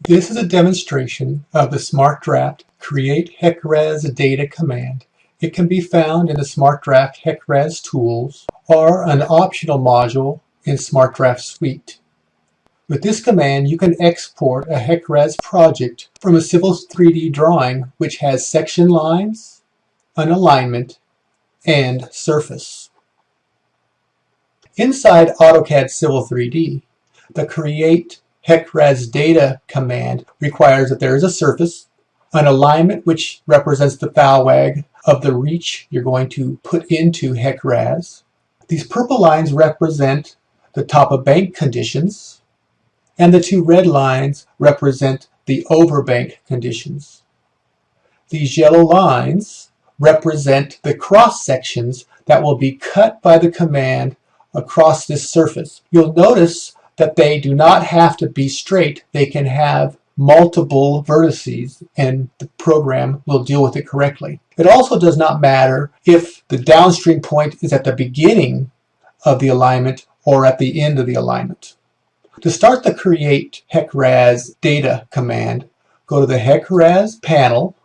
This is a demonstration of the SmartDraft Create HEC-RAS data command. It can be found in the SmartDraft HEC-RAS tools or an optional module in SmartDraft Suite. With this command, you can export a HEC-RAS project from a Civil 3D drawing which has section lines, an alignment, and surface. Inside AutoCAD Civil 3D, the Create HEC-RAS data command requires that there is a surface, an alignment which represents the foul wag of the reach you're going to put into HEC-RAS. These purple lines represent the top of bank conditions, and the two red lines represent the overbank conditions. These yellow lines represent the cross sections that will be cut by the command across this surface. You'll notice that they do not have to be straight. They can have multiple vertices and the program will deal with it correctly. It also does not matter if the downstream point is at the beginning of the alignment or at the end of the alignment. To start the Create HEC-RAS data command, go to the HEC-RAS panel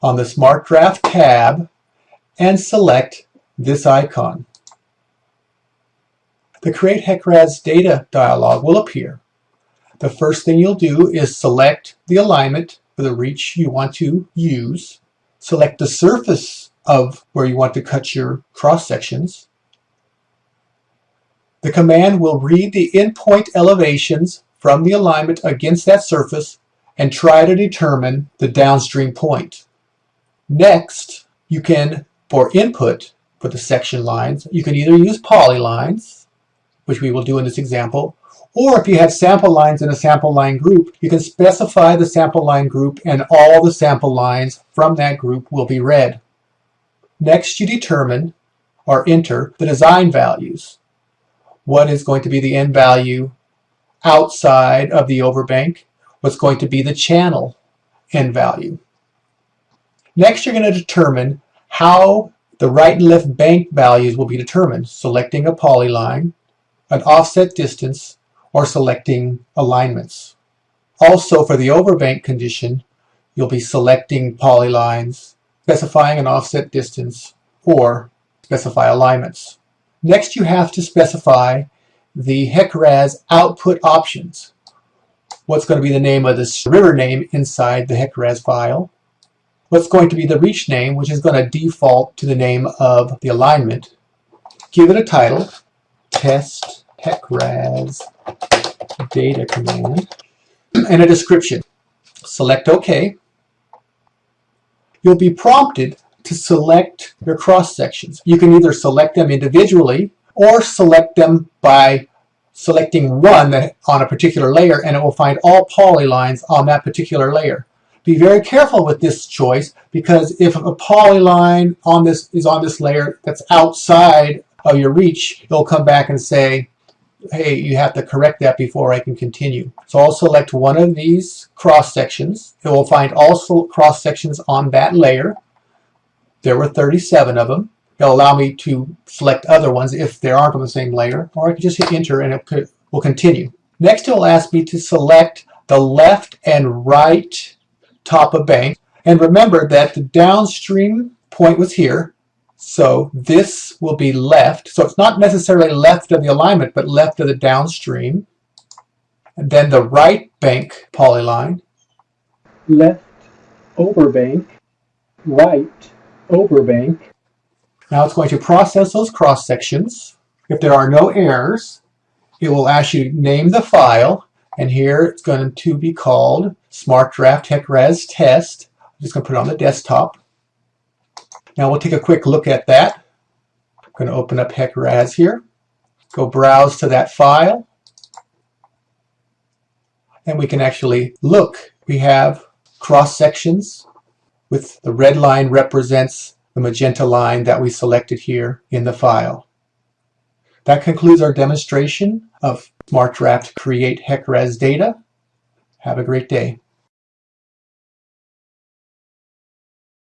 on the SmartDraft tab and select this icon. The Create HEC-RAS data dialog will appear. The first thing you'll do is select the alignment for the reach you want to use. Select the surface of where you want to cut your cross sections. The command will read the endpoint elevations from the alignment against that surface and try to determine the downstream point. Next, you can, for input for the section lines, you can either use polylines, which we will do in this example, or if you have sample lines in a sample line group, you can specify the sample line group and all the sample lines from that group will be read. Next, you determine or enter the design values. What is going to be the end value outside of the overbank? What's going to be the channel end value? Next, you're going to determine how the right and left bank values will be determined, selecting a polyline, an offset distance, or selecting alignments. Also, for the overbank condition, you'll be selecting polylines, specifying an offset distance, or specify alignments. Next, you have to specify the HEC-RAS output options. What's going to be the name of this river name inside the HEC-RAS file? What's going to be the reach name, which is going to default to the name of the alignment. Give it a title, Test HEC-RAS data command, and a description. Select OK. You'll be prompted to select your cross sections. You can either select them individually or select them by selecting one on a particular layer, and it will find all polylines on that particular layer. Be very careful with this choice, because if a polyline is on this layer that's outside of your reach, it'll come back and say, hey, you have to correct that before I can continue. So I'll select one of these cross sections. It will find all cross sections on that layer. There were 37 of them. It'll allow me to select other ones if they aren't on the same layer, or I can just hit enter and it will continue. Next, it will ask me to select the left and right top of bank. And remember that the downstream point was here, so this will be left. So it's not necessarily left of the alignment, but left of the downstream. And then the right bank polyline, left overbank, right overbank. Now it's going to process those cross sections. If there are no errors, it will ask you to name the file, and here it's going to be called SmartDraft HEC-RAS test. I'm just going to put it on the desktop. Now we'll take a quick look at that. I'm going to open up HEC-RAS here, go browse to that file, and we can actually look. We have cross sections with the red line represents the magenta line that we selected here in the file. That concludes our demonstration of SmartDraft Create HEC-RAS data. Have a great day.